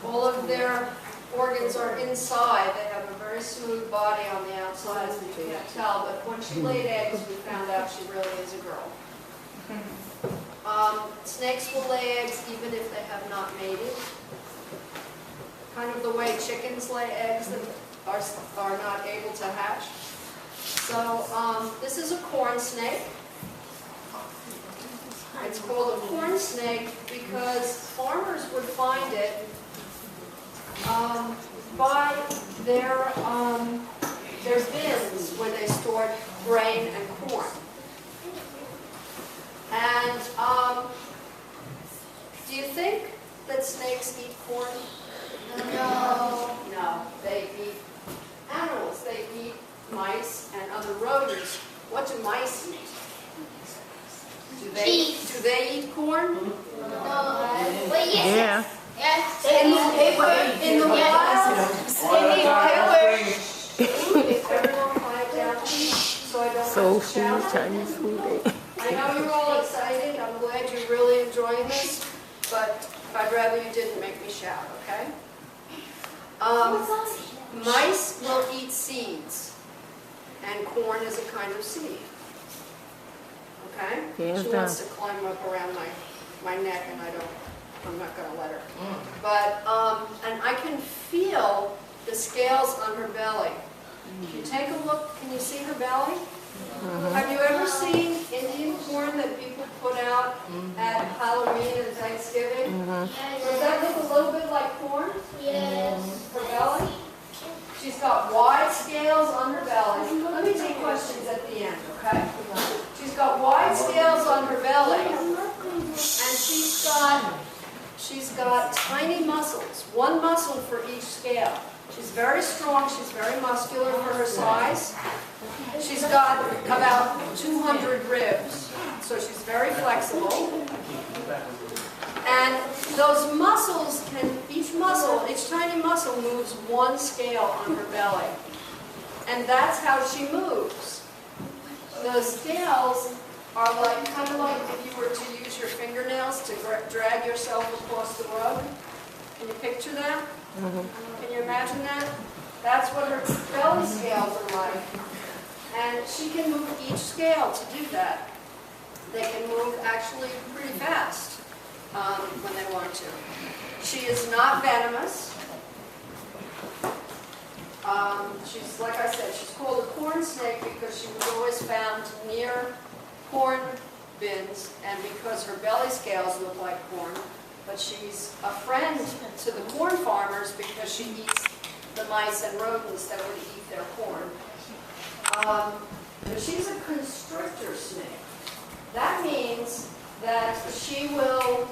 All of their organs are inside. They have a very smooth body on the outside, so you can't tell. But when she laid eggs, we found out she really is a girl. Snakes will lay eggs even if they have not mated. Kind of the way chickens lay eggs that are not able to hatch. So this is a corn snake. It's called a corn snake because farmers would find it by their bins where they stored grain and corn. And do you think that snakes eat corn? No. No, they eat animals. They eat mice and other rodents. What do mice eat? Do they eat corn? No. Well, yes. Yeah. Yes. In the wild? Everyone quiet down, so I don't Soul have to food, shout. Chinese food. I know you're all excited. I'm glad you're really enjoying this, but I'd rather you didn't make me shout, okay? Mice will eat seeds, and corn is a kind of seed. Okay? Yes, She wants to climb up around my neck, and I'm not going to let her. But, and I can feel the scales on her belly. If you take a look, can you see her belly? Have you ever seen Indian corn that people put out at Halloween and Thanksgiving? Does that look a little bit like corn? Yes. Her belly? She's got wide scales on her belly. Let me take questions at the end, okay? She's got wide scales on her belly, and she's got tiny muscles, one muscle for each scale. She's very strong, she's very muscular for her size. She's got about 200 ribs, so she's very flexible. And those muscles each tiny muscle moves one scale on her belly. And that's how she moves. The scales are kind of like if you were to use your fingernails to drag yourself across the rug. Can you picture that? Can you imagine that? That's what her belly scales are like. And she can move each scale to do that. They can move actually pretty fast when they want to. She is not venomous. She's, like I said, she's called a corn snake because she was always found near corn bins and because her belly scales look like corn. But she's a friend to the corn farmers because she eats the mice and rodents that would eat their corn. But she's a constrictor snake. That means that she will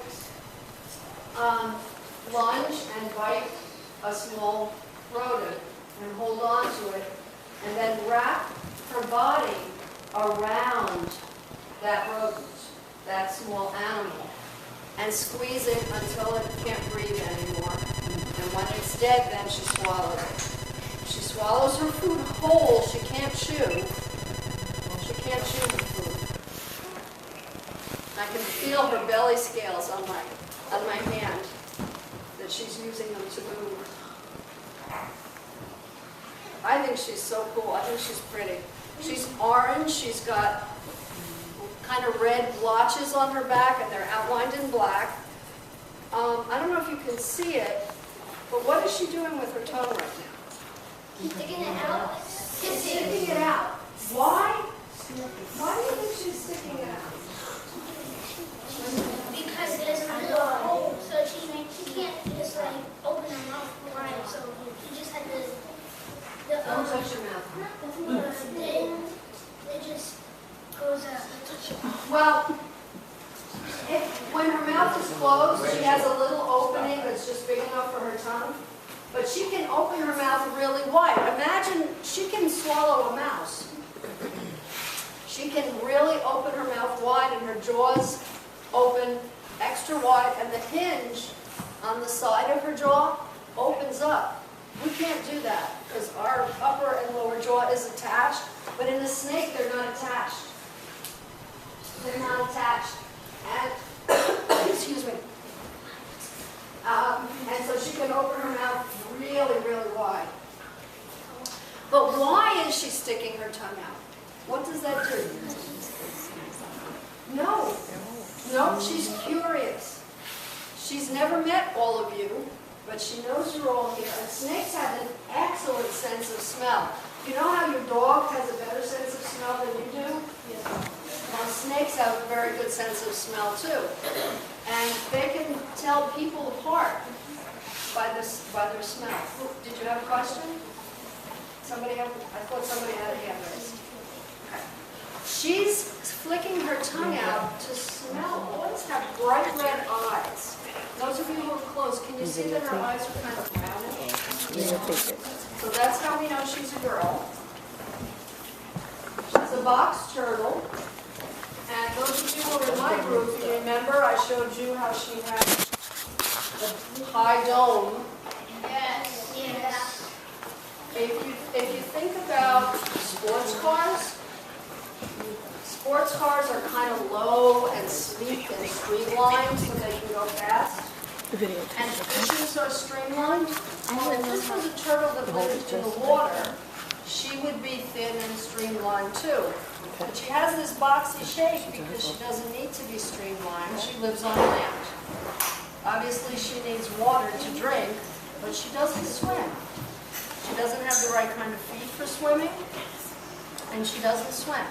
lunge and bite a small rodent and hold on to it and then wrap her body around that rodent, that small animal, and squeeze it until it can't breathe anymore. And when it's dead, then she swallows it. She swallows her food whole. She can't chew. She can't chew the food. I can feel her belly scales on my hand, that she's using them to move. I think she's so cool. I think she's pretty. She's orange. She's got kind of red blotches on her back, and they're outlined in black. I don't know if you can see it, but what is she doing with her tongue right now? Sticking it out. She's sticking it out. Why? Why do you think she's sticking it out? Because there's a little hole, so she can't just like open her mouth wide. So she just had Don't touch your mouth. it just goes out. Well, when her mouth is closed, she has a little opening that's just big enough for her tongue. But she can open her mouth really wide. Imagine she can swallow a mouse. She can really open her mouth wide and her jaws open extra wide, and the hinge on the side of her jaw opens up. We can't do that because our upper and lower jaw is attached, but in a snake they're not attached. They're not attached. And excuse me. And so she can open tongue out. What does that do? No. No, she's curious. She's never met all of you, but she knows you're all here. And snakes have an excellent sense of smell. You know how your dog has a better sense of smell than you do? Well, snakes have a very good sense of smell too. And they can tell people apart by their smell. Did you have a question? I thought somebody had a hand raised. Okay. She's flicking her tongue out to smell. Boys have bright red eyes. Those of you who are close, can you see that her eyes are kind of rounded? So that's how we know she's a girl. She's a box turtle. And those of you who were in my group, you remember I showed you how she had the high dome. Yes. Yes. If you think about sports cars are kind of low and sleek and streamlined so they can go fast. And fishes are streamlined. Well, if this was a turtle that lived in the water, she would be thin and streamlined too. But she has this boxy shape because she doesn't need to be streamlined. She lives on land. Obviously, she needs water to drink, but she doesn't swim. She doesn't have the right kind of feet for swimming, and she doesn't swim.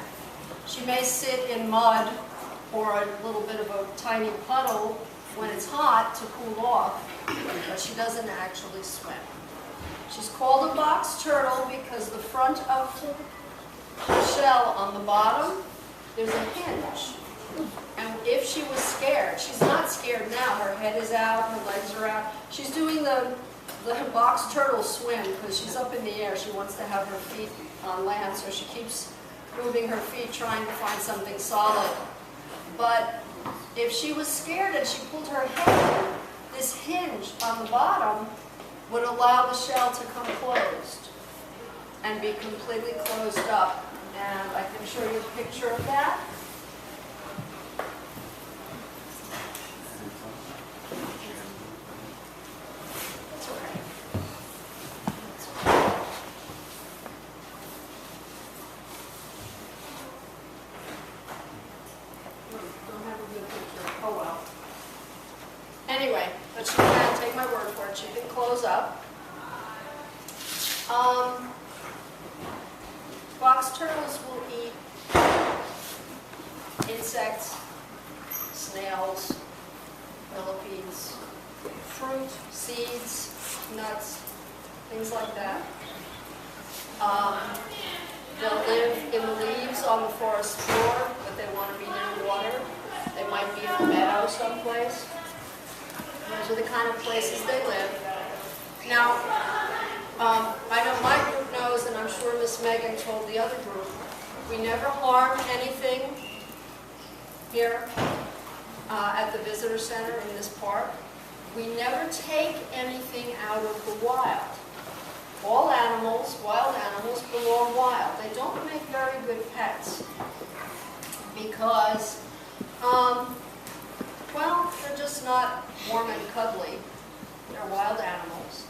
She may sit in mud or a little bit of a tiny puddle when it's hot to cool off, but she doesn't actually swim. She's called a box turtle because the front of the shell on the bottom, there's a hinge. And if she was scared, she's not scared now. Her head is out, her legs are out. She's doing the box turtle swim because she's up in the air. She wants to have her feet on land, so she keeps moving her feet trying to find something solid. But if she was scared and she pulled her head in, this hinge on the bottom would allow the shell to come closed and be completely closed up. And I can show you a picture of that. That's okay. Don't have a good picture. Oh well. Anyway, but she can, take my word for it, she can close up. Box turtles will eat insects, snails, millipedes, fruit, seeds, nuts, things like that. They'll live in the leaves on the forest floor, but they want to be near water. They might be in a meadow someplace. Those are the kind of places they live. Now, I know my group knows, and I'm sure Miss Megan told the other group, we never harm anything here at the visitor center in this park. We never take anything out of the wild. All animals, wild animals, belong wild. They don't make very good pets because, well, they're just not warm and cuddly. They're wild animals.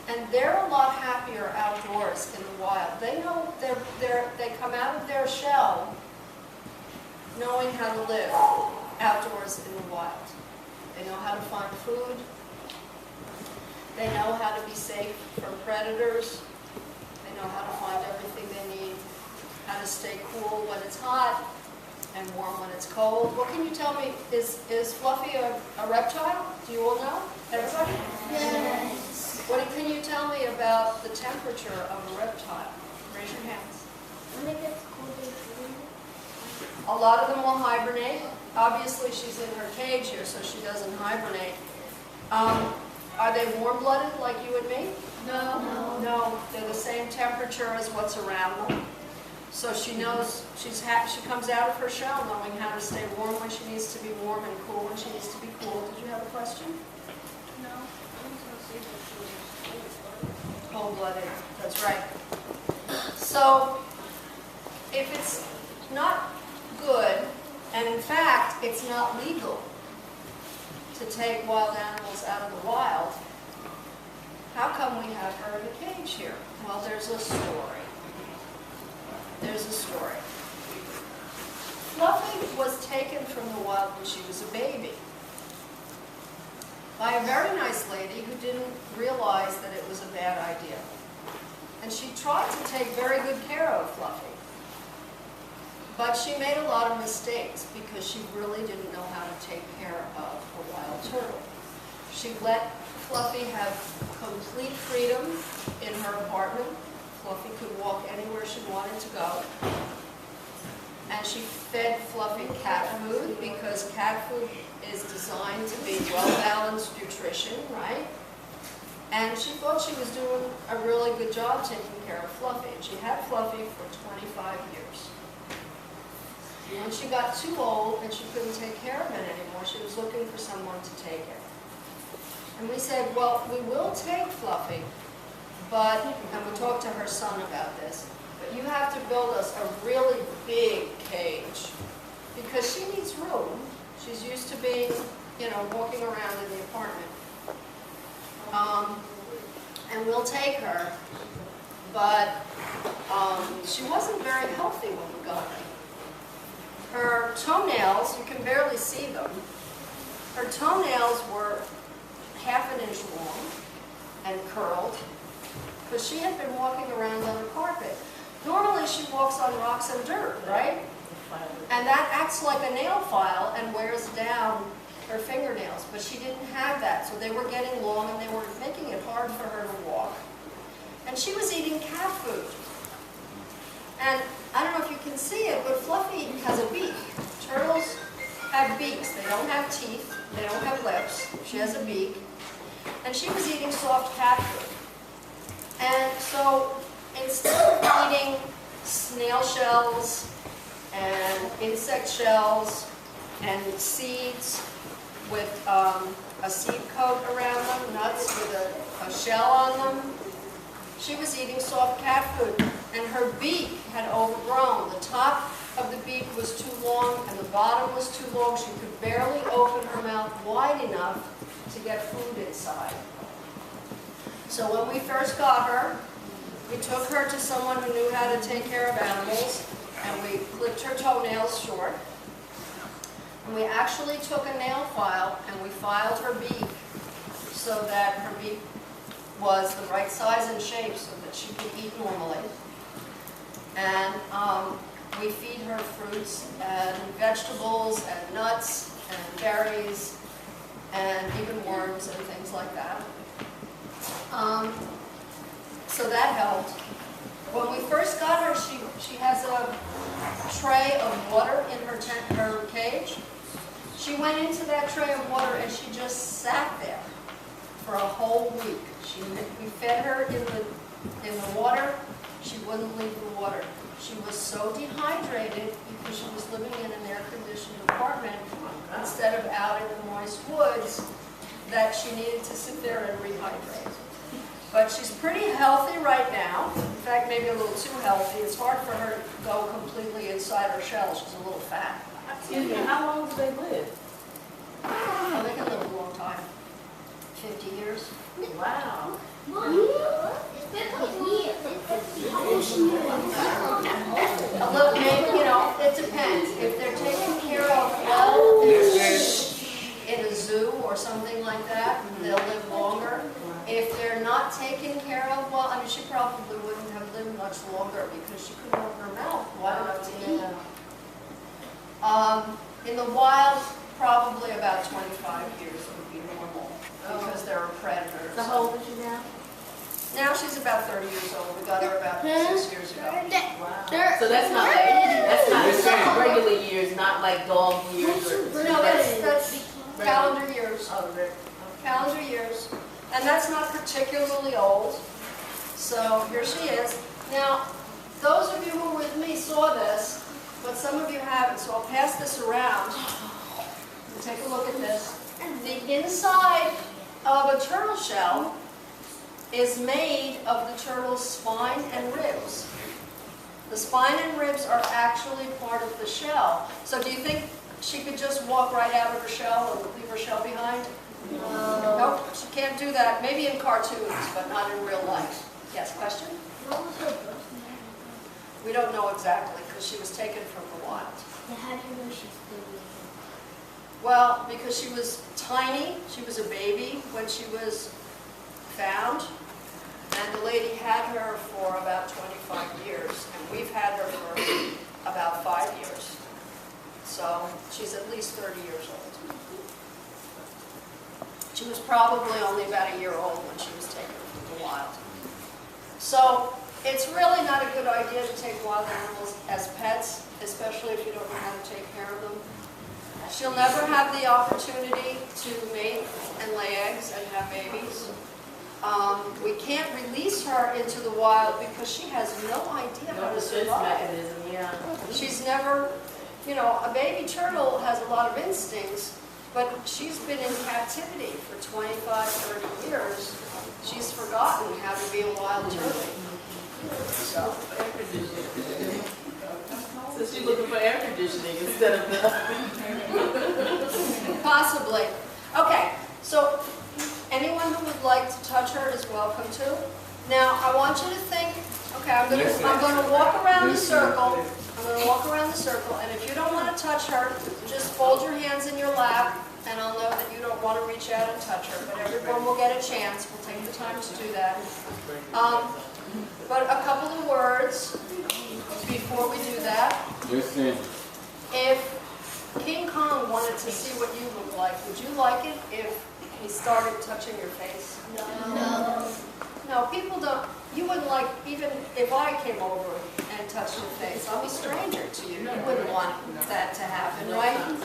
And they're a lot happier outdoors in the wild. They know they come out of their shell knowing how to live outdoors in the wild. They know how to find food. They know how to be safe from predators. They know how to find everything they need. How to stay cool when it's hot and warm when it's cold. What can you tell me? Is Fluffy a reptile? Do you all know? Everybody? Yes. What can you tell me about the temperature of a reptile? Raise your hands. When it gets cold, they freeze. A lot of them will hibernate. Obviously, she's in her cage here, so she doesn't hibernate. Are they warm-blooded like you and me? No. No, they're the same temperature as what's around them. So she knows, she comes out of her shell knowing how to stay warm when she needs to be warm and cool when she needs to be cool. Did you have a question? No. Cold-blooded, that's right. So, if it's not good, and in fact, it's not legal to take wild animals out of the wild, how come we have her in a cage here? Well, there's a story. there's a story. Fluffy was taken from the wild when she was a baby by a very nice lady who didn't realize that it was a bad idea. And she tried to take very good care of Fluffy. But she made a lot of mistakes because she really didn't know how to take care of a wild turtle. She let Fluffy have complete freedom in her apartment. Fluffy could walk anywhere she wanted to go. And she fed Fluffy cat food because cat food is designed to be well-balanced nutrition, right? And she thought she was doing a really good job taking care of Fluffy. And she had Fluffy for 25 years. When she got too old and she couldn't take care of it anymore, she was looking for someone to take it. And we said, well, we will take Fluffy, but, and we talked to her son about this, but you have to build us a really big cage because she needs room. She's used to being, you know, walking around in the apartment. And we'll take her, but she wasn't very healthy when we got her. Her toenails, you can barely see them, her toenails were half an inch long and curled because she had been walking around on a carpet. Normally she walks on rocks and dirt, right? And that acts like a nail file and wears down her fingernails, but she didn't have that, so they were getting long and they were making it hard for her to walk. And she was eating cat food. And I don't know if you can see it, but Fluffy has a beak. Turtles have beaks. They don't have teeth. They don't have lips. She has a beak. And she was eating soft cat food. And so instead of eating snail shells and insect shells and seeds with a seed coat around them, nuts with a shell on them, she was eating soft cat food. And her beak had overgrown. The top of the beak was too long and the bottom was too long. She could barely open her mouth wide enough to get food inside. So when we first got her, we took her to someone who knew how to take care of animals, and we clipped her toenails short. And we actually took a nail file and we filed her beak so that her beak was the right size and shape so that she could eat normally. And we feed her fruits and vegetables and nuts and berries and even worms and things like that. So that helped. When we first got her, she has a tray of water in her cage. She went into that tray of water and she just sat there for a whole week. We fed her in the water. She wouldn't leave the water. She was so dehydrated because she was living in an air-conditioned apartment instead of out in the moist woods that she needed to sit there and rehydrate. But she's pretty healthy right now. In fact, maybe a little too healthy. It's hard for her to go completely inside her shell. She's a little fat. Excuse me, how long do they live? Oh, they can live a long time. 50 years. Wow. A little, maybe, you know, it depends. If they're taken care of well in a zoo or something like that, they'll live longer. If they're not taken care of well, I mean, she probably wouldn't have lived much longer because she couldn't open her mouth wide enough to eat. In the wild, probably about 25 years would be normal because they're a predator. So how old is she now? Now she's about 30 years old. We got her about 6 years ago. Wow. So that's not regular years, not like dog years or... No, that's calendar years. Oh, okay. Calendar years. And that's not particularly old. So here she is. Now, those of you who were with me saw this, but some of you haven't, so I'll pass this around. And take a look at this. The inside of a turtle shell is made of the turtle's spine and ribs. The spine and ribs are actually part of the shell. So do you think she could just walk right out of her shell and leave her shell behind? Nope, she can't do that. Maybe in cartoons, but not in real life. Yes, question? What was her birth name? We don't know exactly because she was taken from the wild. Now, how do you know she's 30? Well, because she was tiny, she was a baby when she was found, and the lady had her for about 25 years, and we've had her for about 5 years. So she's at least 30 years old. She was probably only about a year old when she was taken from the wild. So it's really not a good idea to take wild animals as pets, especially if you don't know how to take care of them. She'll never have the opportunity to mate and lay eggs and have babies. We can't release her into the wild because she has no idea how to survive. Mechanism, yeah. She's never, you know, a baby turtle has a lot of instincts, but she's been in captivity for 25, 30 years. She's forgotten how to be a wild turtle. So she's looking for air conditioning instead of the... possibly. Okay, so anyone who would like to touch her is welcome to. Now, I want you to think, okay, I'm going to walk around the circle. I'm going to walk around the circle, and if you don't want to touch her, just fold your hands in your lap, and I'll know that you don't want to reach out and touch her, but everyone will get a chance. We'll take the time to do that. But a couple of words before we do that. Listen. If King Kong wanted to see what you look like, would you like it if he started touching your face? No. No, people don't. You wouldn't like, even if I came over and touched your face. I'm a stranger to you. You wouldn't want that to happen, right?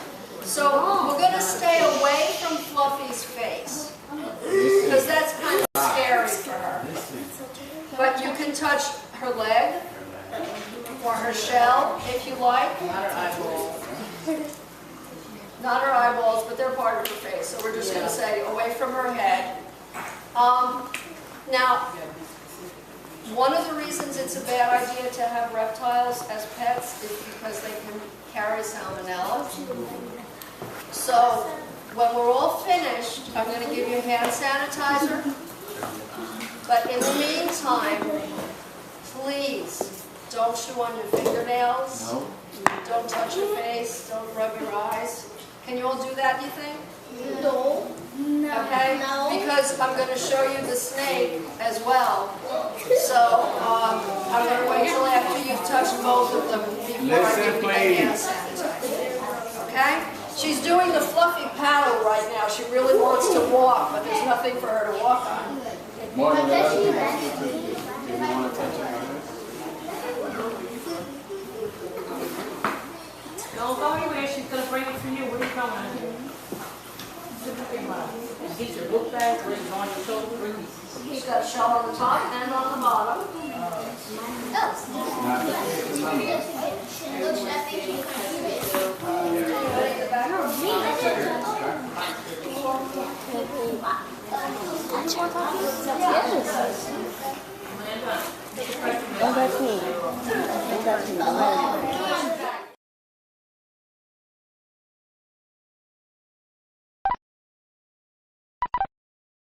So we're going to stay away from Fluffy's face because that's kind of scary for her. But you can touch her leg or her shell if you like. Not her eyeballs. Not her eyeballs, but they're part of her face. So we're just going to say away from her head. Now, one of the reasons it's a bad idea to have reptiles as pets is because they can carry salmonella. So when we're all finished, I'm going to give you hand sanitizer. But in the meantime, please don't chew on your fingernails. No. Don't touch your face. Don't rub your eyes. Can you all do that, you think? No. No. Okay? No. Because I'm going to show you the snake as well. So I'm going to wait till after you've touched both of them before I give you the hand sanitizer. Okay? She's doing the fluffy paddle right now. She really wants to walk, but there's nothing for her to walk on. More than that, you want to touch it? Don't go anywhere. She's going to bring it for you. Where are you going? Get your book bag, bring it on your shoulder. She's got a shell on the top and on the bottom. Anybody in the back? Go back to me. Go back to me.